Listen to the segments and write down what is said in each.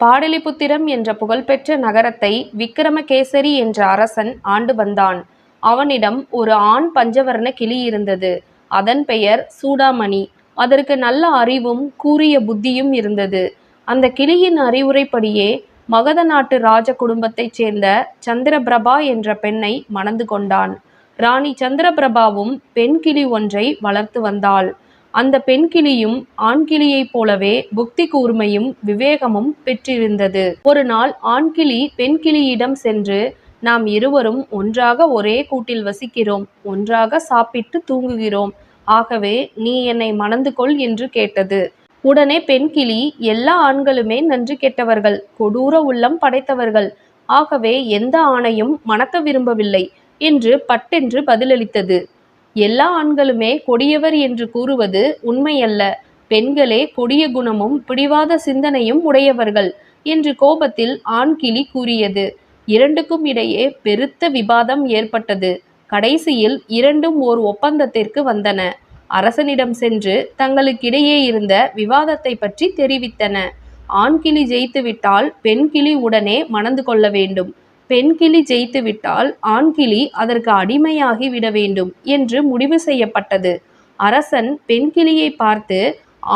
பாடலிபுத்திரம் என்ற புகழ்பெற்ற நகரத்தை விக்கிரமகேசரி என்ற அரசன் ஆண்டு வந்தான். அவனிடம் ஒரு ஆண் பஞ்சவர்ண கிளி இருந்தது. அதன் பெயர் சூடாமணி. அதற்கு நல்ல அறிவும் கூரிய புத்தியும் இருந்தது. அந்த கிளியின் அறிவுரைப்படியே மகத நாட்டு ராஜ குடும்பத்தைச் சேர்ந்த சந்திரபிரபா என்ற பெண்ணை மணந்து கொண்டான். ராணி சந்திரபிரபாவும் பெண் கிளி ஒன்றை வளர்த்து வந்தாள். அந்த பெண் கிளியும் ஆண் கிளியைப் போலவே புத்தி கூர்மையும் விவேகமும் பெற்றிருந்தது. ஒரு நாள் ஆண்கிளி பெண் கிளியிடம் சென்று, நாம் இருவரும் ஒன்றாக ஒரே கூட்டில் வசிக்கிறோம், ஒன்றாக சாப்பிட்டு தூங்குகிறோம். ஆகவே நீ என்னை மணந்து கொள் என்று கேட்டது. உடனே பெண் கிளி, எல்லா ஆண்களுமே நன்றி கெட்டவர்கள், கொடூர உள்ளம் படைத்தவர்கள். ஆகவே எந்த ஆணையும் மணக்க விரும்பவில்லை என்று பட்டென்று பதிலளித்தது. எல்லா ஆண்களுமே கொடியவர் என்று கூறுவது உண்மையல்ல. பெண்களே கொடிய குணமும் பிடிவாத சிந்தனையும் உடையவர்கள் என்று கோபத்தில் ஆண் கிளி கூறியது. இரண்டுக்கும் இடையே பெருத்த விவாதம் ஏற்பட்டது. கடைசியில் இரண்டும் ஓர் ஒப்பந்தத்திற்கு வந்தன. அரசனிடம் சென்று தங்களுக்கிடையே இருந்த விவாதத்தை பற்றி தெரிவித்தன. ஆண் கிளி ஜெயித்துவிட்டால் பெண் கிளி உடனே மணந்து கொள்ள வேண்டும். பெண் கிளி ஜெயித்துவிட்டால் ஆண் கிளி அதற்கு அடிமையாகி விட வேண்டும் என்று முடிவு செய்யப்பட்டது. அரசன் பெண் கிளியை பார்த்து,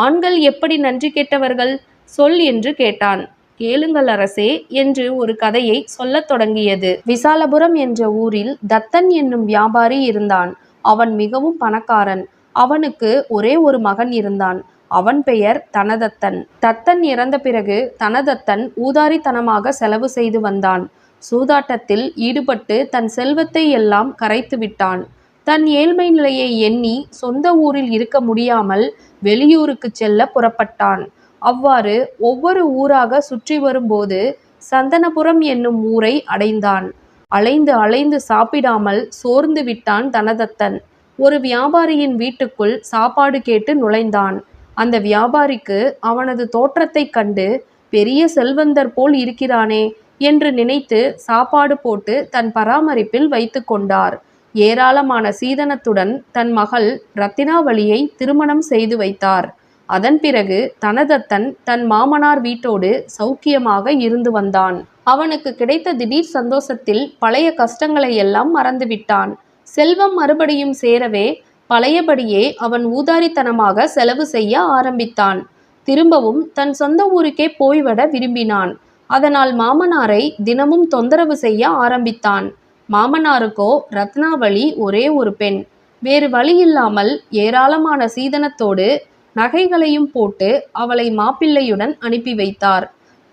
ஆண்கள் எப்படி நன்றி கெட்டவர்கள் சொல் என்று கேட்டான். கேளுங்கள் அரசே என்று ஒரு கதையை சொல்லத் தொடங்கியது. விசாலபுரம் என்ற ஊரில் தத்தன் என்னும் வியாபாரி இருந்தான். அவன் மிகவும் பணக்காரன். அவனுக்கு ஒரே ஒரு மகன் இருந்தான். அவன் பெயர் தனதத்தன். தத்தன் இறந்த பிறகு தனதத்தன் ஊதாரித்தனமாக செலவு செய்து வந்தான். சூதாட்டத்தில் ஈடுபட்டு தன் செல்வத்தை எல்லாம் கரைத்து விட்டான். தன் ஏழ்மை நிலையை எண்ணி சொந்த ஊரில் இருக்க முடியாமல் வெளியூருக்கு செல்ல புறப்பட்டான். அவ்வாறு ஒவ்வொரு ஊராக சுற்றி வரும்போது சந்தனபுரம் என்னும் ஊரை அடைந்தான். அலைந்து அலைந்து சாப்பிடாமல் சோர்ந்து விட்டான் தனதத்தன். ஒரு வியாபாரியின் வீட்டுக்குள் சாப்பாடு கேட்டு நுழைந்தான். அந்த வியாபாரிக்கு அவனது தோற்றத்தைக் கண்டு, பெரிய செல்வந்தர் போல் இருக்கிறானே என்று நினைத்து சாப்பாடு போட்டு தன் பராமரிப்பில் வைத்து கொண்டார். ஏராளமான சீதனத்துடன் தன் மகள் ரத்தினாவளியை திருமணம் செய்து வைத்தார். அதன் பிறகு தனதத்தன் தன் மாமனார் வீட்டோடு சௌக்கியமாக இருந்து வந்தான். அவனுக்கு கிடைத்த திடீர் சந்தோஷத்தில் பழைய கஷ்டங்களை எல்லாம் மறந்துவிட்டான். செல்வம் மறுபடியும் சேரவே பழையபடியே அவன் ஊதாரித்தனமாக செலவு செய்ய ஆரம்பித்தான். திரும்பவும் தன் சொந்த ஊருக்கே போய்விட விரும்பினான். அதனால் மாமனாரை தினமும் தொந்தரவு செய்ய ஆரம்பித்தான். மாமனாருக்கோ ரத்னாவளி ஒரே ஒரு பெண். வேறு வழியில்லாமல் ஏராளமான சீதனத்தோடு நகைகளையும் போட்டு அவளை மாப்பிள்ளையுடன் அனுப்பி வைத்தார்.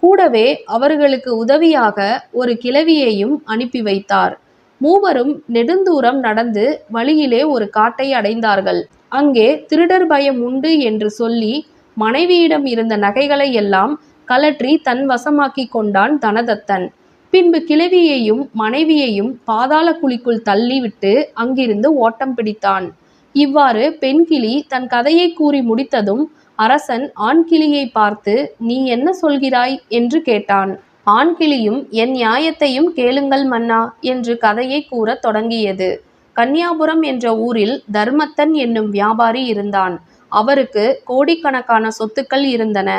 கூடவே அவர்களுக்கு உதவியாக ஒரு கிழவியையும் அனுப்பி வைத்தார். மூவரும் நெடுந்தூரம் நடந்து வழியிலே ஒரு காட்டை அடைந்தார்கள். அங்கே திருடர் பயம் உண்டு என்று சொல்லி மனைவியிடம் இருந்த நகைகளை எல்லாம் கலற்றி தன் வசமாக்கி கொண்டான் தனதத்தன். பின்பு கிழவியையும் மனைவியையும் பாதாள குழிக்குள் தள்ளி விட்டு அங்கிருந்து ஓட்டம் பிடித்தான். இவ்வாறு பெண் கிளி தன் கதையை கூறி முடித்ததும் அரசன் ஆண் கிளியை பார்த்து, நீ என்ன சொல்கிறாய் என்று கேட்டான். ஆண் கிளியும், என் நியாயத்தையும் கேளுங்கள் மன்னா என்று கதையை கூறத் தொடங்கியது. கன்னியாபுரம் என்ற ஊரில் தர்மத்தன் என்னும் வியாபாரி இருந்தான். அவருக்கு கோடிக்கணக்கான சொத்துக்கள் இருந்தன.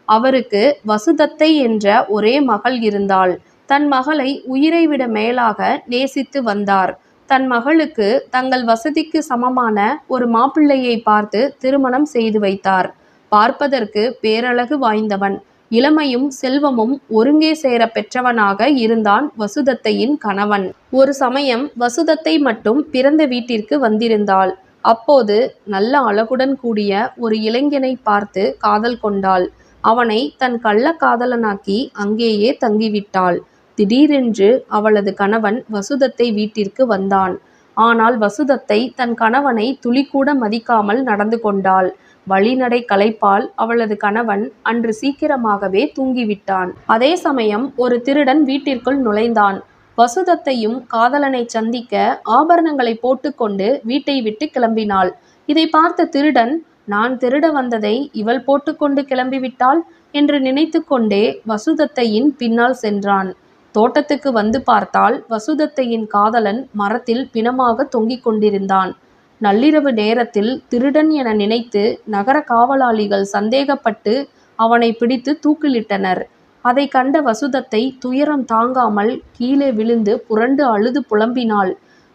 அவருக்கு வசுதத்தை என்ற ஒரே மகள் இருந்தாள். தன் மகளை உயிரை விட மேலாக நேசித்து வந்தார். தன் மகளுக்கு தங்கள் வசதிக்கு சமமான ஒரு மாப்பிள்ளையை பார்த்து திருமணம் செய்து வைத்தார். பார்ப்பதற்கு பேரழகு வாய்ந்தவன், இளமையும் செல்வமும் ஒருங்கே சேர பெற்றவனாக இருந்தான் வசுதத்தையின் கணவன். ஒரு சமயம் வசுதத்தை மட்டும் பிறந்த வீட்டிற்கு வந்திருந்தாள். அப்போது நல்ல அழகுடன் கூடிய ஒரு இளைஞனை பார்த்து காதல் கொண்டாள். அவனை தன் கள்ளக்காதலனாக்கி அங்கேயே தங்கிவிட்டாள். திடீரென்று அவளது கணவன் வசுதத்தை வீட்டிற்கு வந்தான். ஆனால் வசுதத்தை தன் கணவனை துளிக்கூட மதிக்காமல் நடந்து கொண்டாள். வழிநடை களைப்பால் அவளது கணவன் அன்று சீக்கிரமாகவே தூங்கிவிட்டான். அதே சமயம் ஒரு திருடன் வீட்டிற்குள் நுழைந்தான். வசுதத்தையும் காதலனை சந்திக்க ஆபரணங்களை போட்டுக்கொண்டு வீட்டை விட்டு கிளம்பினாள். இதை பார்த்த திருடன், நான் திருட வந்ததை இவள் போட்டுக்கொண்டு கிளம்பிவிட்டாள் என்று நினைத்து கொண்டே வசுதத்தையின் பின்னால் சென்றான். தோட்டத்துக்கு வந்து பார்த்தால் வசுதத்தையின் காதலன் மரத்தில் பிணமாக தொங்கிக் கொண்டிருந்தான். நள்ளிரவு நேரத்தில் திருடன் என நினைத்து நகர காவலாளிகள் சந்தேகப்பட்டு அவனை பிடித்து தூக்கிலிட்டனர். அதை கண்ட வசுதத்தை துயரம் தாங்காமல் கீழே விழுந்து புரண்டு அழுது புலம்பினாள்.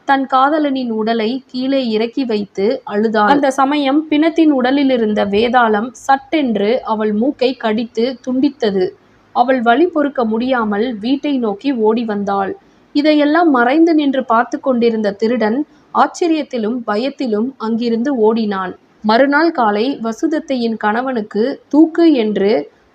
தன் காதலனின் உடலை கீழே இறக்கி வைத்து அழுதாள். அந்த சமயம் பிணத்தின் உடலிலிருந்த வேதாளம் சட்டென்று அவள் மூக்கை கடித்து துண்டித்தது. அவள் வலி பொறுக்க முடியாமல் வீட்டை நோக்கி ஓடி வந்தாள். இதையெல்லாம் மறைந்து நின்று பார்த்து கொண்டிருந்த திருடன் ஆச்சரியத்திலும் பயத்திலும் அங்கிருந்து ஓடினான். மறுநாள் காலை வசுதத்தையின் கணவனுக்கு தூக்கு என்று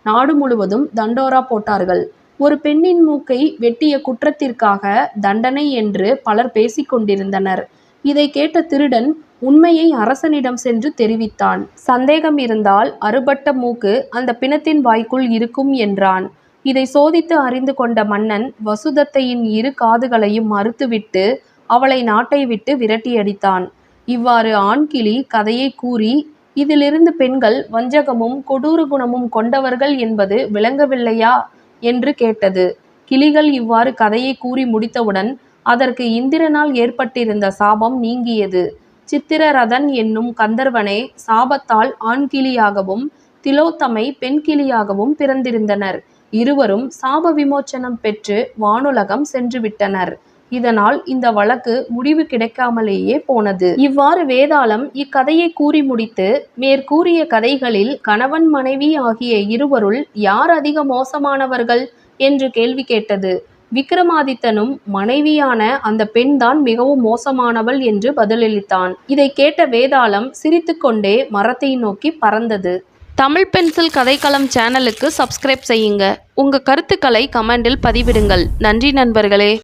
நாடு முழுவதும் தண்டோரா போட்டார்கள். ஒரு பெண்ணின் மூக்கை வெட்டிய குற்றத்திற்காக தண்டனை என்று பலர் பேசிக்கொண்டிருந்தனர். இதை கேட்ட திருடன் உண்மையை அரசனிடம் சென்று தெரிவித்தான். சந்தேகம் இருந்தால் அறுபட்ட மூக்கு அந்த பிணத்தின் வாய்க்குள் இருக்கும் என்றான். இதை சோதித்து அறிந்து கொண்ட மன்னன் வசுதத்தையின் இரு காதுகளையும் மறுத்துவிட்டு அவளை நாட்டை விட்டு விரட்டியடித்தான். இவ்வாறு ஆண்கிளி கதையை கூறி இதிலிருந்து பெண்கள் வஞ்சகமும் கொடூர குணமும் கொண்டவர்கள் என்பது விளங்கவில்லையா என்று கேட்டது. கிளிகள் இவ்வாறு கதையை கூறி முடித்தவுடன் அதற்கு இந்திரனால் ஏற்பட்டிருந்த சாபம் நீங்கியது. சித்திரரதன் என்னும் கந்தர்வனே சாபத்தால் ஆண்கிளியாகவும் திலோத்தமை பெண் கிளியாகவும் பிறந்திருந்தனர். இருவரும் சாப விமோச்சனம் பெற்று வானுலகம் சென்று விட்டனர். இதனால் இந்த வழக்கு முடிவு கிடைக்காமலேயே போனது. இவ்வாறு வேதாளம் இக்கதையை கூறி முடித்து மேற்கூறிய கதைகளில் கணவன் மனைவி ஆகிய இருவருள் யார் அதிக மோசமானவர்கள் என்று கேள்வி கேட்டது. விக்ரமாதித்தனும் மனைவியான அந்த பெண்தான் மிகவும் மோசமானவள் என்று பதிலளித்தான். இதை கேட்ட வேதாளம் சிரித்துக்கொண்டே மரத்தை நோக்கி பறந்தது. தமிழ் பென்சில் கதைக்களம் சேனலுக்கு சப்ஸ்கிரைப் செய்யுங்க. உங்க கருத்துக்களை கமெண்டில் பதிவிடுங்கள். நன்றி நண்பர்களே.